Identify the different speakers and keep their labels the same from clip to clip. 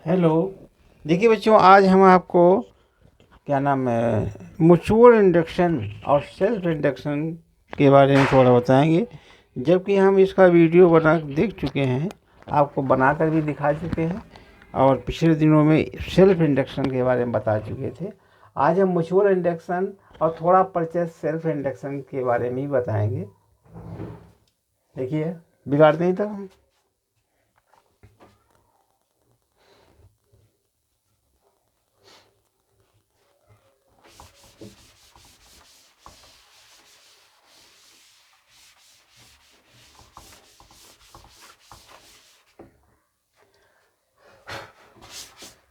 Speaker 1: Hello. देखिए बच्चों, आज हम आपको क्या नाम है म्यूचुअल इंडक्शन और सेल्फ इंडक्शन के बारे में थोड़ा बताएंगे। जबकि हम इसका वीडियो बना देख चुके हैं, आपको बनाकर भी दिखा चुके हैं और पिछले दिनों में सेल्फ इंडक्शन के बारे में बता चुके थे। आज हम म्यूचुअल इंडक्शन और थोड़ा परिचय सेल्फ इंडक्शन के बारे में ही बताएंगे। देखिए, बिगाड़ नहीं था हम।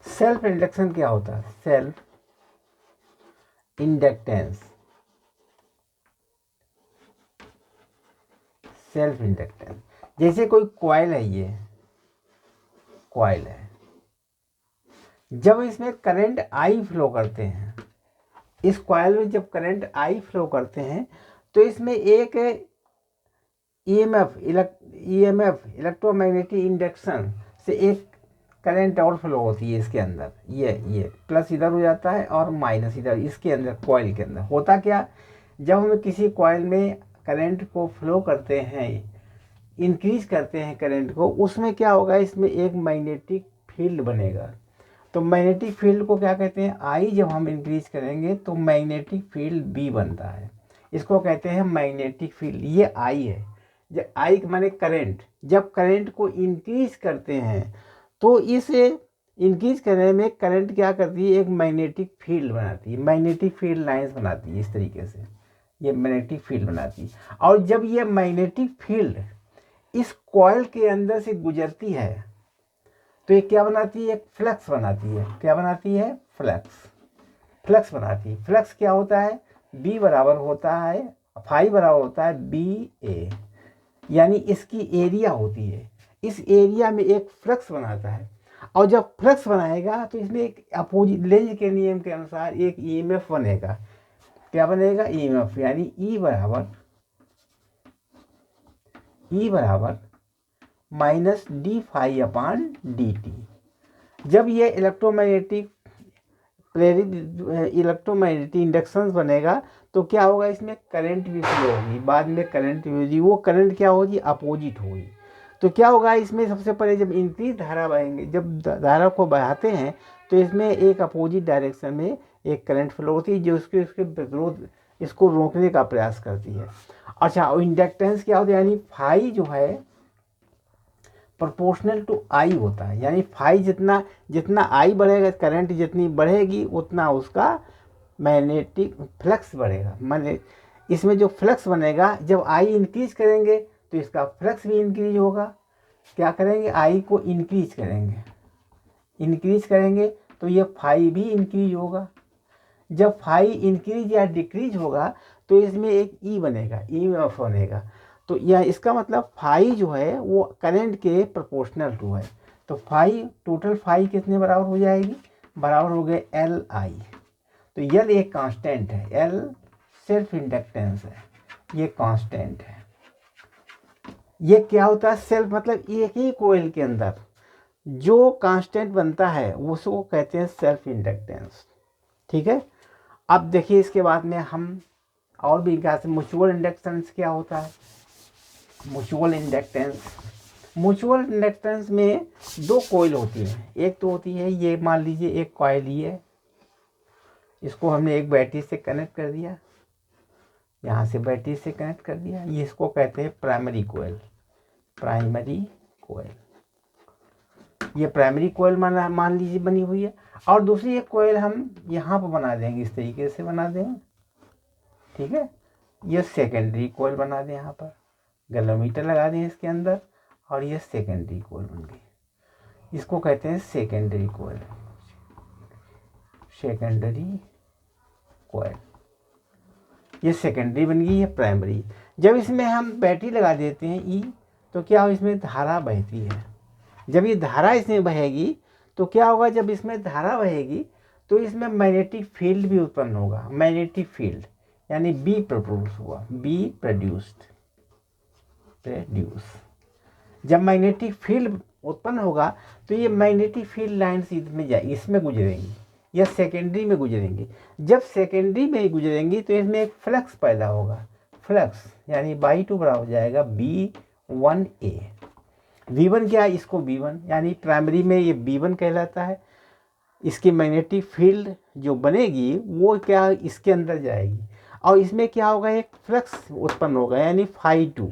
Speaker 1: सेल्फ इंडक्शन क्या होता है? सेल्फ इंडक्टेंस, सेल्फ इंडक्टेंस जैसे कोई कॉइल है, ये कॉइल है। जब इसमें करंट आई फ्लो करते हैं, इस कॉइल में जब करंट आई फ्लो करते हैं तो इसमें एक ईएमएफ इलेक्ट्रोमैग्नेटिक इंडक्शन से एक करंट और फ्लो होती है इसके अंदर। ये प्लस इधर हो जाता है और माइनस इधर, इसके अंदर कॉइल के अंदर होता क्या, जब हम किसी कॉइल में करंट को फ्लो करते हैं, इंक्रीज करते हैं करंट को, उसमें क्या होगा, इसमें एक मैग्नेटिक फील्ड बनेगा। तो मैग्नेटिक फील्ड को क्या कहते हैं? आई जब हम इंक्रीज करेंगे तो मैग्नेटिक फील्ड बी बनता है, इसको कहते हैं मैग्नेटिक फील्ड। ये आई है। जब आई माने करंट, जब करंट को इंक्रीज करते हैं तो इस इंक्रीज करने में करंट क्या करती है, एक मैग्नेटिक फील्ड बनाती है, मैग्नेटिक फील्ड लाइंस बनाती है। इस तरीके से ये मैग्नेटिक फील्ड बनाती है। और जब ये मैग्नेटिक फील्ड इस कॉइल के अंदर से गुजरती है तो ये क्या बनाती है? एक फ्लक्स बनाती है। क्या बनाती है? फ्लक्स बनाती है। फ्लक्स क्या होता है? बी बराबर होता है, फाई बराबर होता है बी ए, यानी इसकी एरिया होती है। इस एरिया में एक फ्लक्स बनाता है और जब फ्लक्स बनाएगा तो इसमें एक अपोजिट लेंज के नियम के अनुसार एक ईएमएफ बनेगा। क्या बनेगा? ईएमएफ, यानी ई बराबर माइनस डी फाई अपान डी टी। जब ये इलेक्ट्रोमैग्नेटिक इंडक्शन बनेगा तो क्या होगा, इसमें करंट भी फ्लो होगी, बाद में करंट भी होगी। वो करंट क्या होगी? अपोजिट होगी। तो क्या होगा इसमें, सबसे पहले जब इंक्रीज धारा बहेंगे, जब धारा को बढ़ाते हैं तो इसमें एक अपोजिट डायरेक्शन में एक करंट फ्लो होती है जो उसके विरोध, इसको रोकने का प्रयास करती है। अच्छा, इंडक्टेंस क्या होता है? यानी फाई जो है प्रोपोर्शनल टू आई होता है, यानी फाई जितना जितना आई बढ़ेगा, करंट जितनी बढ़ेगी उतना उसका मैग्नेटिक फ्लक्स बढ़ेगा। माने इसमें जो फ्लक्स बनेगा, जब आई इंक्रीज करेंगे तो इसका फ्लक्स भी इंक्रीज होगा। क्या करेंगे? आई को इंक्रीज करेंगे तो ये फाई भी इंक्रीज होगा। जब फाई इंक्रीज या डिक्रीज होगा तो इसमें एक ई बनेगा, ईएमएफ बनेगा। तो यह इसका मतलब फाई जो है वो करंट के प्रोपोर्शनल टू है। तो फाई, टोटल फाई कितने बराबर हो जाएगी? बराबर हो गए एल आई। तो यल एक कांस्टेंट है, एल सेल्फ इंडक्टेंस है, ये कांस्टेंट है। ये क्या होता है? सेल्फ मतलब एक ही कोयल के अंदर जो कांस्टेंट बनता है उसको कहते हैं सेल्फ इंडक्टेंस। ठीक है। अब देखिए, इसके बाद में हम और भी क्या से म्यूचुअल इंडक्टेंस क्या होता है। म्यूचुअल इंडक्टेंस में दो कॉइल होती हैं। एक तो होती है, ये मान लीजिए एक कॉइल ही है, इसको हमने एक बैटरी से कनेक्ट कर दिया, यहाँ से बैटरी से कनेक्ट कर दिया, ये इसको कहते हैं प्राइमरी कोयल। ये प्राइमरी कोयल मान लीजिए बनी हुई है। और दूसरी एक कोयल हम यहाँ पर बना देंगे, इस तरीके से बना देंगे। ठीक है। ये सेकेंडरी कोयल बना दें, यहाँ पर गैलोमीटर लगा दें इसके अंदर, और ये सेकेंडरी कोयल बन गई। इसको कहते हैं सेकेंडरी कोयल। ये सेकेंडरी बन गई, ये प्राइमरी। जब इसमें हम बैटरी लगा देते हैं ई, तो क्या हो, इसमें धारा बहती है। जब ये धारा इसमें बहेगी तो क्या होगा, जब इसमें धारा बहेगी तो इसमें मैग्नेटिक फील्ड भी उत्पन्न होगा। मैग्नेटिक फील्ड यानी बी प्रोड्यूस। जब मैग्नेटिक फील्ड उत्पन्न होगा तो ये मैग्नेटिक फील्ड लाइन्स इसमें गुजरेंगी या सेकेंडरी में गुजरेंगी। जब सेकेंडरी में गुजरेंगी तो इसमें एक फ्लक्स पैदा होगा, फ्लक्स यानी बाई टू बराबर हो जाएगा B1A। V1 क्या है, इसको B1 यानी प्राइमरी में ये B1 कहलाता है। इसकी मैग्नेटिक फील्ड जो बनेगी वो क्या इसके अंदर जाएगी और इसमें क्या होगा, एक फ्लक्स उत्पन्न होगा यानी phi2।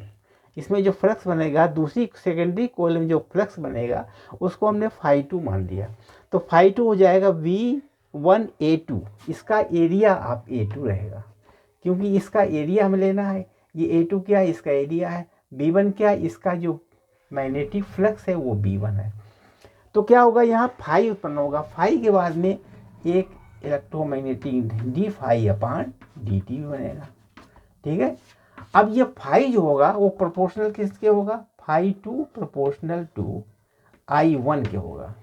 Speaker 1: इसमें जो फ्लक्स बनेगा, दूसरी सेकेंडरी कॉइल में जो फ्लक्स बनेगा उसको हमने phi2 मान लिया। तो phi2 हो जाएगा V1A2। इसका एरिया आप A2 रहेगा क्योंकि इसका एरिया हमें लेना है। ये A2 क्या है, इसका एरिया है। B1 क्या है, इसका जो मैग्नेटिक फ्लक्स है वो B1 है। तो क्या होगा, यहाँ फाई उत्पन्न होगा। फाई के बाद में एक इलेक्ट्रोमैग्नेटिक डी फाई अपान डी टी बनेगा। ठीक है, अब ये फाई जो होगा वो प्रोपोर्शनल किसके होगा, phi2 प्रोपोर्शनल टू I1 के होगा।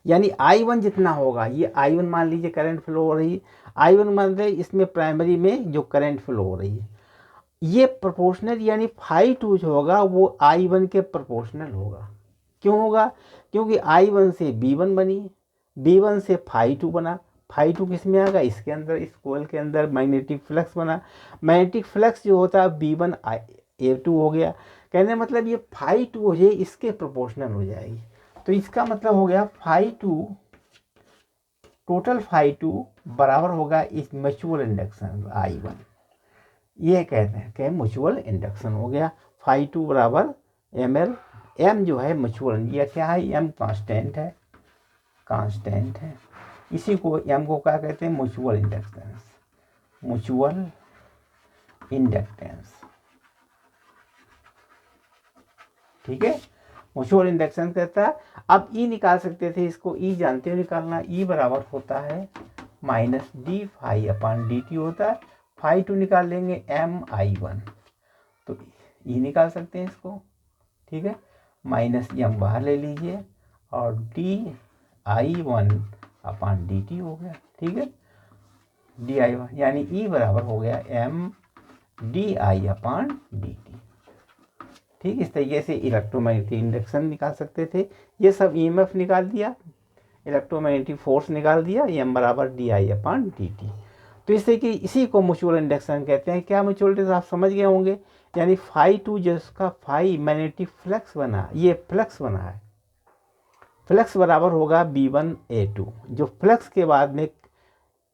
Speaker 1: यानी I1 जितना होगा, ये I1 मान लीजिए करंट फ्लो हो रही है, I1 मान लीजिए इसमें प्राइमरी में जो करंट फ्लो हो रही है, ये प्रोपोर्शनल यानी phi2 जो होगा वो I1 के प्रोपोर्शनल होगा। क्यों होगा, क्योंकि I1 से B1 बनी, B1 से phi2 बना, phi2 किस में आएगा, इसके अंदर, इस कोयल के अंदर मैग्नेटिक फ्लक्स बना। मैग्नेटिक फ्लक्स जो होता है B1A2 हो गया। कहने मतलब ये phi2 हो जाए इसके प्रोपोर्शनल हो जाएगी। तो इसका मतलब हो गया phi2, टोटल phi2 बराबर होगा इस म्यूचुअल इंडक्शन I1। ये कहते हैं कि म्यूचुअल इंडक्शन हो गया। phi2 बराबर ml, m जो है म्यूचुअल, ये क्या है, m कांस्टेंट है, कांस्टेंट है। इसी को m को क्या कहते हैं, म्यूचुअल इंडक्टेंस, म्यूचुअल इंडक्टेंस। ठीक है, म्यूचुअल इंडक्टेंस कहता है। अब E निकाल सकते थे, इसको E जानते हो निकालना। E बराबर होता है माइनस डी फाई अपान डी टी होता है। phi2 निकाल लेंगे MI1, तो E निकाल सकते हैं इसको। ठीक है, माइनस m बाहर ले लीजिए और DI1 अपान dt हो गया। ठीक है, DI1 यानी E बराबर हो गया MDI अपान dt। ठीक, इस तरीके से इलेक्ट्रोमैग्नेटिक इंडक्शन निकाल सकते थे। ये सब EMF निकाल दिया, इलेक्ट्रोमैग्नेटिक फोर्स निकाल दिया, m बराबर DI अपान dt। तो इस तरीके इसी को म्यूचुअल इंडक्शन कहते हैं। क्या म्यूचुअल इंडक्शन आप समझ गए होंगे, यानी phi2 जिसका फाई मैग्नेटिक फ्लक्स बना, ये फ्लक्स बना है, फ्लक्स बराबर होगा B1A2। जो फ्लक्स के बाद में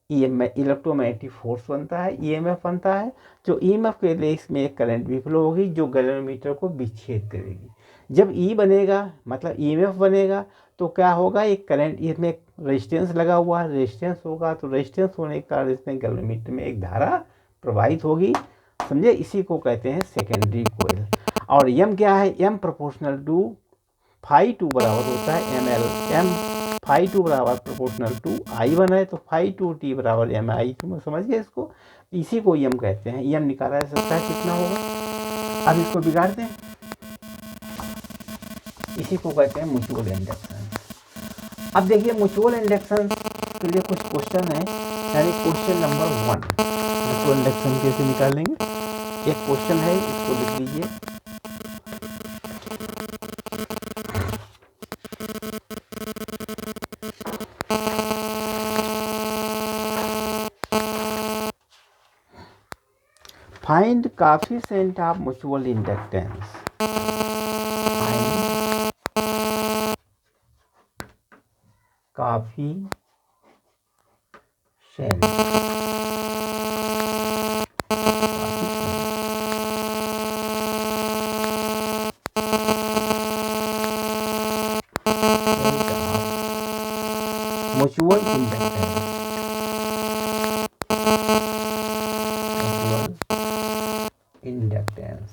Speaker 1: इलेक्ट्रोमैग्नेटिक फोर्स बनता है, EMF बनता है। जो EMF के लिए इसमें एक करंट भी फ्लो होगी जो गैल्वेनोमीटर को विच्छेद करेगी। जब E बनेगा मतलब EMF बनेगा तो क्या होगा, एक करंट, इसमें रेजिस्टेंस लगा हुआ है, रेजिस्टेंस होगा तो रेजिस्टेंस होने के कारण इसमें गैल्वेनोमीटर में एक धारा प्रवाहित होगी। समझे, इसी को कहते हैं सेकेंडरी कोयल। और m क्या है, m प्रोपोर्शनल टू phi2 बराबर होता है ml, m phi2 बराबर प्रोपोर्शनल टू I1 है तो phi2t बराबर MI2 में। समझ गए इसको, इसी को m कहते हैं। m निकाला जा सकता है कितना होगा। अब इसको बिगाड़ते हैं, इसी को कहते हैं म्यूचुअल इंडक्शन। अब देखिए म्यूचुअल इंडक्शन के लिए कुछ क्वेश्चन है, यानी क्वेश्चन नंबर 1 म्यूचुअल इंडक्शन कैसे निकालेंगे। एक क्वेश्चन है, इसको लिख लीजिए। Find coefficient of mutual inductance. Coefficient mutual inductance,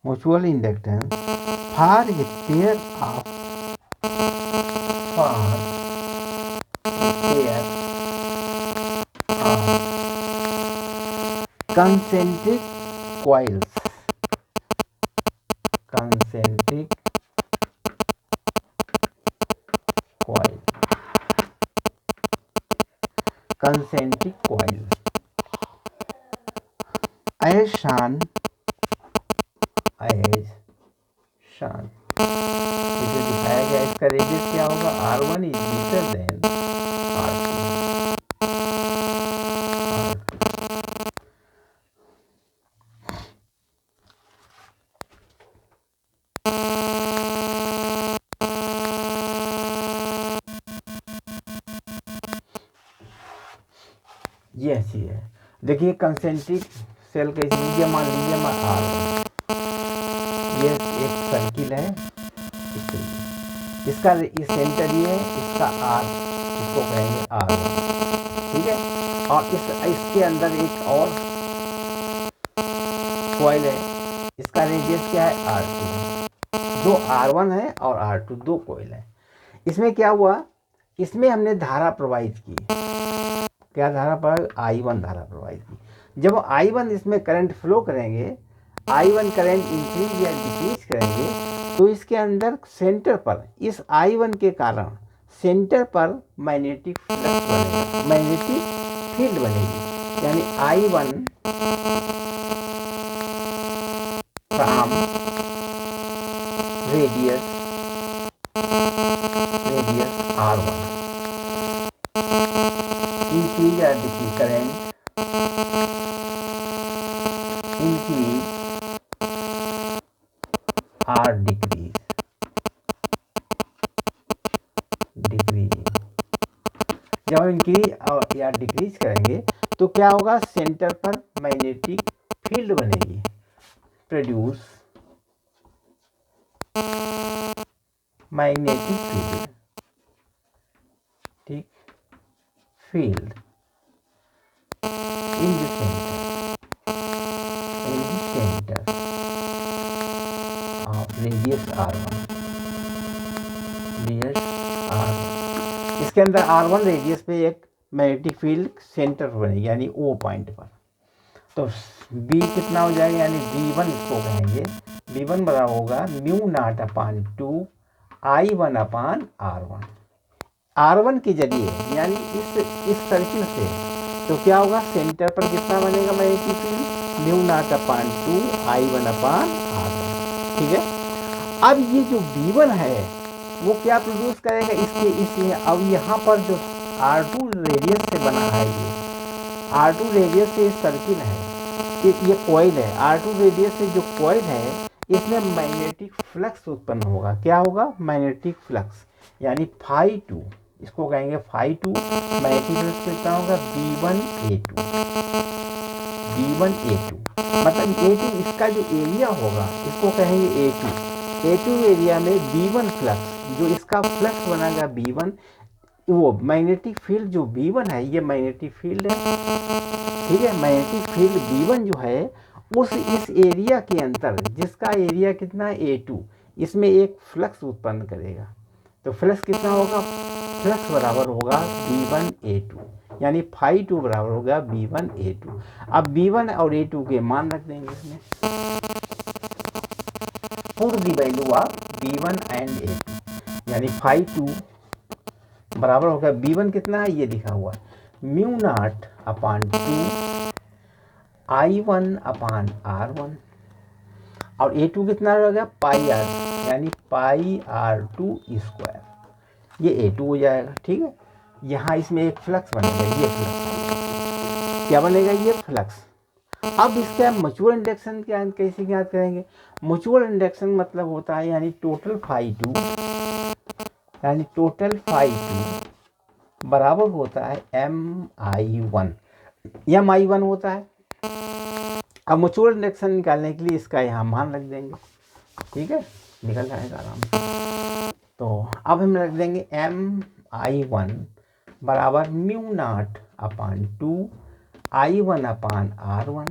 Speaker 1: mutual inductance for a pair of concentric coils, concentric coil, concentric coil as shown as shown. इसे दिखाया गया, इसका रेडियस क्या होगा, R1 is greater than R2। ये चीज है। देखिए कंसेंट्रिक सेल का लीजिए, मान लीजिए R1, ये एक सर्किल है इस तरीके, इसका सेंटर ये है, इसका R, इसको कहेंगे R1, ठीक है। और इसके अंदर एक और कॉइल है, इसका रेडियस क्या है, R2। जो R1 है और R2 दो कॉइल है। इसमें क्या हुआ, इसमें हमने धारा प्रवाहित की, क्या धारा पर, I1 धारा प्रवाहित की। जब I1 इसमें करंट फ्लो करेंगे, I1 करंट इंक्रीज या डिक्रीज करेंगे, तो इसके अंदर सेंटर पर, इस I1 के कारण सेंटर पर मैग्नेटिक फ्लक्स बनेगा, मैग्नेटिक फील्ड बनेगी। यानी I1 from radius R1 increase or decrease current, increase or decrease, जब हम इंक्रीज और या डिक्रीज करेंगे तो क्या होगा, सेंटर पर मैग्नेटिक फील्ड बनेगी, प्रोड्यूस मैग्नेटिक फील्ड, ठीक, field in the center of radius R1, इसके अंदर R1 रेडियस पे एक मैग्नेटिक फील्ड सेंटर पर बनेगी, यानी O पॉइंट पर। तो B कितना हो जाएगा, यानी V1 इसको कहेंगे, V1 बराबर होगा म्यू नॉट अपान 2 I1 अपान R1। R1 के जरिए, यानी इस सर्किल से, तो क्या होगा, सेंटर पर कितना बनेगा मैग्नेटिक फील्ड, म्यू नॉट अपान 2 I1 अपान R1, ठीक है। अब ये जो V1 है वो क्या प्रोड्यूस करेगा, इसलिए अब यहाँ पर जो R2 रेडियस से बना है, ये R2 रेडियस से सर्किल है, ये कॉइल है, R2 रेडियस से जो कॉइल है, इसमें मैग्नेटिक फ्लक्स उत्पन्न होगा। क्या होगा, मैग्नेटिक फ्लक्स, यानी φ2, इसको कहेंगे φ2। मैग्नेटिक फ्लक्स कितना होगा, V1A2, मतलब A2 इसका जो एरिया होगा, इसको कहेंगे A2 एरिया में V1 फ्लक्स, जो इसका फ्लक्स बनेगा V1, वो मैग्नेटिक फील्ड जो V1 है, ये मैग्नेटिक फील्ड है, ठीक है। मैग्नेटिक फील्ड V1 जो है इस एरिया के अंदर, जिसका एरिया कितना है, A2, इसमें एक फ्लक्स उत्पन्न करेगा। तो फ्लक्स कितना होगा, फ्लक्स बराबर होगा V1A2, यानी φ2 बराबर होगा V1A2। अब V1 और A2 के मान रख देंगे इसमें, put the value of V1 and A2, यानी φ2 बराबर होगा, V1 कितना है, ये लिखा हुआ, म्यू नॉट अपान 2 I1 अपान R1, और A2 कितना रहेगा, पाई आर, यानी πr2 स्क्वायर, ये A2 हो जाएगा, ठीक है। यहाँ इसमें एक फ्लक्स बनेगा, ये फ्लक्स क्या बनेगा, ये फ्लक्स। अब इसका म्यूचुअल इंडक्शन क्या कैसे ज्ञात करेंगे, म्यूचुअल इंडक्शन मतलब होता है, यानी टोटल φ2 बराबर होता है mi1 होता है। अब म्यूचुअल इंडक्शन निकालने के लिए इसका यहाँ मान रख देंगे, ठीक है, निकल जाएगा आराम से। तो अब हम रख देंगे mi1 बराबर म्यू नॉट अपान 2 I1 अपान R1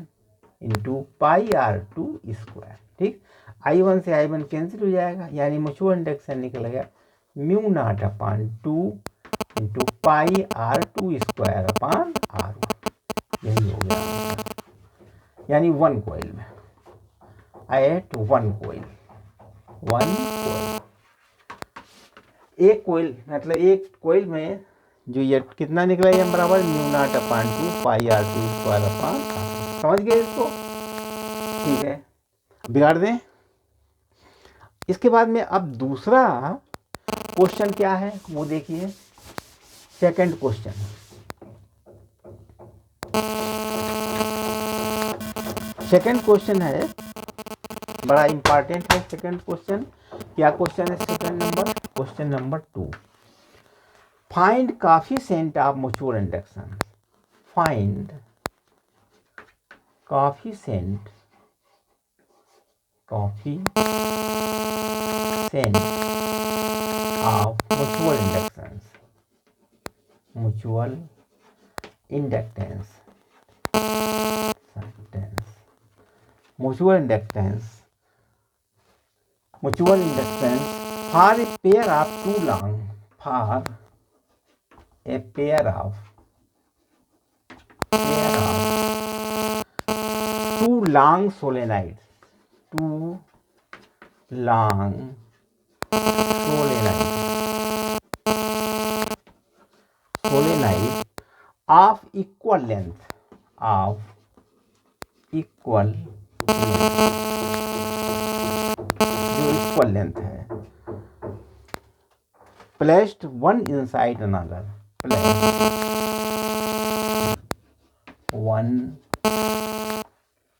Speaker 1: इंटू πr2 स्क्वायर, ठीक। I1 से I1 कैंसिल हो जाएगा, यानी म्यूचुअल इंडक्शन निकलेगा म्यू नॉट अपान 2 into πr2 square upon R1, यही हो गया, यानी वन कोइल में, एट वन कोइल, एक कोइल मतलब एक कोइल में जो ये कितना निकला, ये बराबर म्यू नॉट अपान 2 πr2 स्क्वायर अपान, समझ गए इसको, ठीक है। बिगाड़ दें। इसके बाद में अब दूसरा क्वेश्चन क्या है वो देखिए, सेकंड क्वेश्चन। सेकंड क्वेश्चन है, बड़ा इंपॉर्टेंट है सेकंड क्वेश्चन। क्या क्वेश्चन है second number? Question number 2, find coefficient of mutual induction. Find coefficient of mutual inductance, mutual inductance, mutual inductance for a pair of two long, for a pair of two long solenoids, two long solenoid of equal length, जो equal length है, placed one inside another,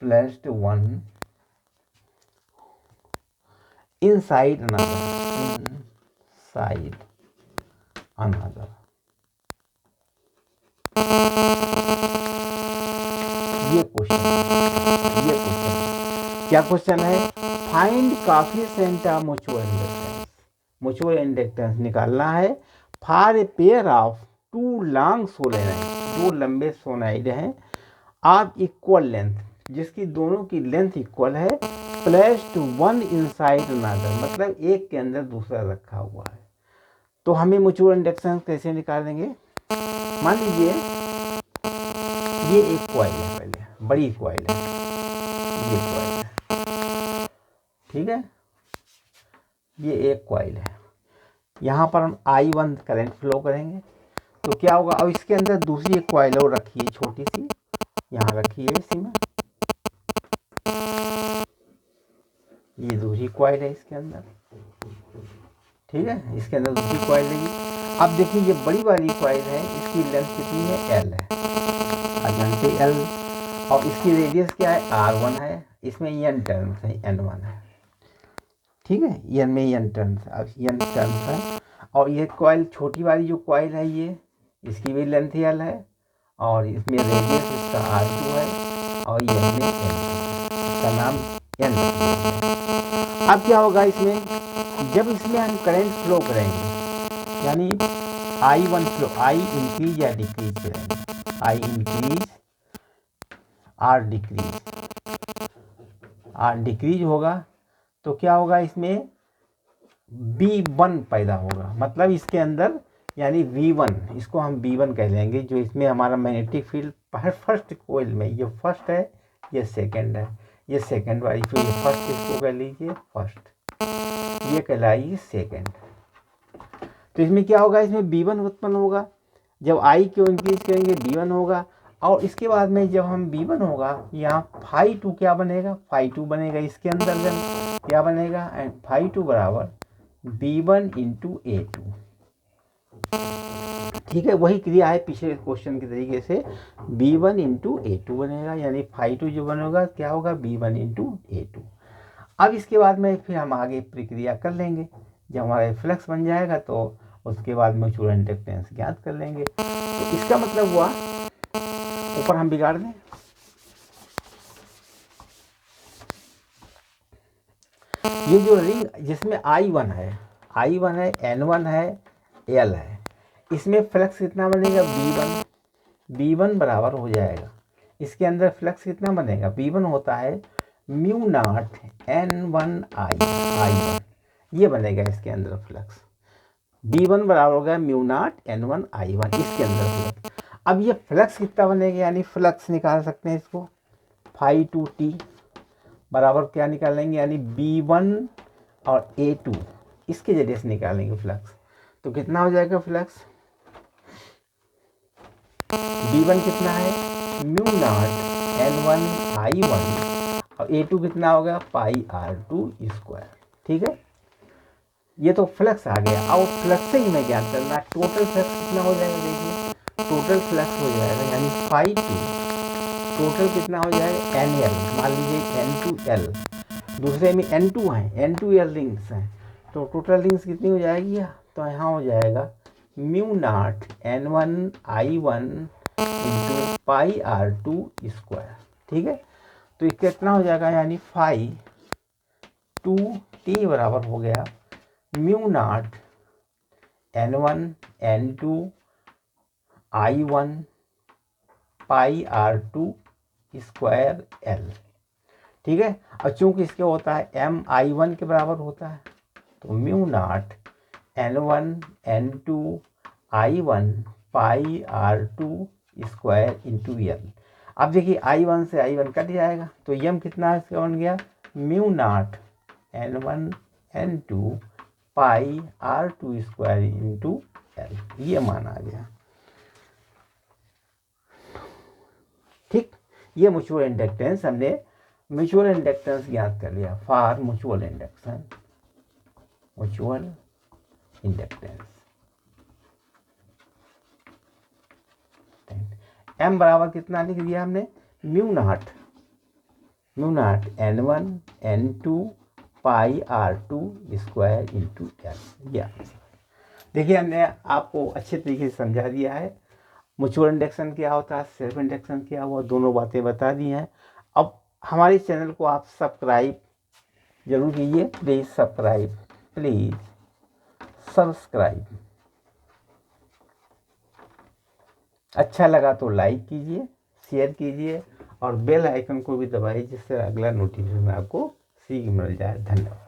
Speaker 1: placed one inside another, ये question क्या question है? Find coefficient of mutual inductance. Mutual inductance निकालना है for a pair of two long solenoid, दो लंबे सोनाइड हैं, ऑफ इक्वल लेंथ, जिसकी दोनों की लेंथ इक्वल है, प्लेस्ड वन इनसाइड अनदर, मतलब एक के अंदर दूसरा रखा हुआ है। तो हमें म्यूचुअल इंडक्टेंस कैसे निकालेंगे? मान लीजिए ये एक कॉइल है, पहले बड़ी कॉइल है, ये कॉइल है, ठीक है, ये एक कॉइल है। यहाँ पर हम I1 करंट फ्लो करेंगे तो क्या होगा? अब इसके अंदर दूसरी एक कॉइल और रखी है, छोटी सी, यहाँ रखी है इसी में, ये दूसरी कॉइल है इसके अंदर, ठीक है, इसके अंदर दूसरी कॉइल है। अब देखिए ये बड़ी वाली कॉइल है, इसकी लेंथ कितनी है? L है, जानते L, और इसकी रेडियस क्या है? R1 है, इसमें N टर्न्स है, N1 है, ठीक है, N में N टर्न्स, अब N टर्न्स है। और ये कॉइल छोटी वाली जो कॉइल है ये, इसकी भी लेंथ L है, और इसमें रेडियस इसका R2 है, और ये में N, इसका नाम N। अब क्या होगा इसमें? जब इसमें हम करंट फ्लो करेंगे, यानी I1 फ्लो, I इंक्रीज या डिक्रीज करेंगे, I इंक्रीज R डिक्रीज होगा, तो क्या होगा इसमें? B1 पैदा होगा, मतलब इसके अंदर, यानी V1, इसको हम B1 कह लेंगे, जो इसमें हमारा मैग्नेटिक फील्ड फर्स्ट कोइल में, ये फर्स्ट है, ये सेकंड है, ये सेकंड वाली, तो ये फर्स्ट, इसको कह लीजिए फर्स्ट, ये कहलाएगी सेकंड। तो इसमें क्या होगा? इसमें B1 उत्पन्न होगा, जब I को इंक्रीज करेंगे B1 होगा, और इसके बाद में जब हम B1 होगा, यहाँ φ2 क्या बनेगा? φ2 बनेगा इसके अंदर क्या बनेगा? एंड φ2 बराबर B1 इंटू A2, ठीक है, वही क्रिया है पिछले क्वेश्चन के तरीके से, B1 इंटू A2 बनेगा, यानी φ2 जो बनेगा क्या होगा? B1 into A2। अब इसके बाद में फिर हम आगे प्रक्रिया कर लेंगे, जब हमारा फ्लक्स बन जाएगा तो उसके बाद म्यूचुअल इंडक्टेंस ज्ञात कर लेंगे। तो इसका मतलब हुआ, ऊपर हम बिगाड़ दें, ये जो रिंग जिसमें I1 है, N1 है, L है, इसमें फ्लक्स कितना बनेगा? B1 बराबर हो जाएगा, इसके अंदर फ्लक्स कितना बनेगा? B1 होता है म्यू नॉट N1I1, ये बनेगा इसके अंदर फ्लक्स। B1 बराबर होगा म्यू नॉट N1I1, इसके अंदर फ्लक्स। अब ये फ्लक्स कितना बनेगा? यानी फ्लक्स निकाल सकते हैं इसको, φ2t बराबर क्या निकालेंगे? यानी B1 और A2, इसके जरिए से निकालेंगे फ्लक्स। तो कितना हो जाएगा फ्लक्स? B1 कितना है? म्यू नॉट N1I1, और A2 कितना होगा? πr2 स्क्वायर, ठीक है। ये तो फ्लक्स आ गया। अब फ्लक्स से ही मैं ज्ञान करना, टोटल फ्लक्स कितना हो जाएगा, देखिए टोटल फ्लक्स हो जाएगा यानी फाई टू, टोटल कितना हो जाएगा एन एल, मान लीजिए एन टू एल, दूसरे में एन टू है, एन टू एल रिंग्स हैं, तो टोटल रिंग्स कितनी हो जाएगी, तो यहाँ हो जाएगा mu naught N one I one into pi R two square. ठीक है, तो ये कितना हो जाएगा, यानी फाई टू टी बराबर हो गया mu naught N one N two I one pi R two square L. ठीक है, और चूंकि इसके होता है एम आई वन के बराबर होता है, तो mu naught N one N two I one pi R two square into L. अब देखिए आई वन से आई वन कट जाएगा, तो यम कितना इसका बन गया mu naught N one N two pi R two square into L, ये मान आ गया। ठीक, ये म्यूचुअल इंडक्टेंस, हमने म्यूचुअल इंडक्टेंस ज्ञात कर लिया for mutual induction, mutual inductance. M बराबर कितना लिख दिया हमने, mu naught N one N two pi R two square into L. या देखिए हमने आपको अच्छे तरीके से समझा दिया है म्यूचुअल इंडक्शन क्या होता है, सेल्फ इंडक्शन क्या हुआ, दोनों बातें बता दी हैं। अब हमारे चैनल को आप सब्सक्राइब जरूर कीजिए, प्लीज़ सब्सक्राइब, प्लीज़ सब्सक्राइब। अच्छा लगा तो लाइक कीजिए, शेयर कीजिए और बेल आइकन को भी दबाइए, जिससे अगला नोटिफिकेशन आपको शीघ्र मिल जाए। धन्यवाद।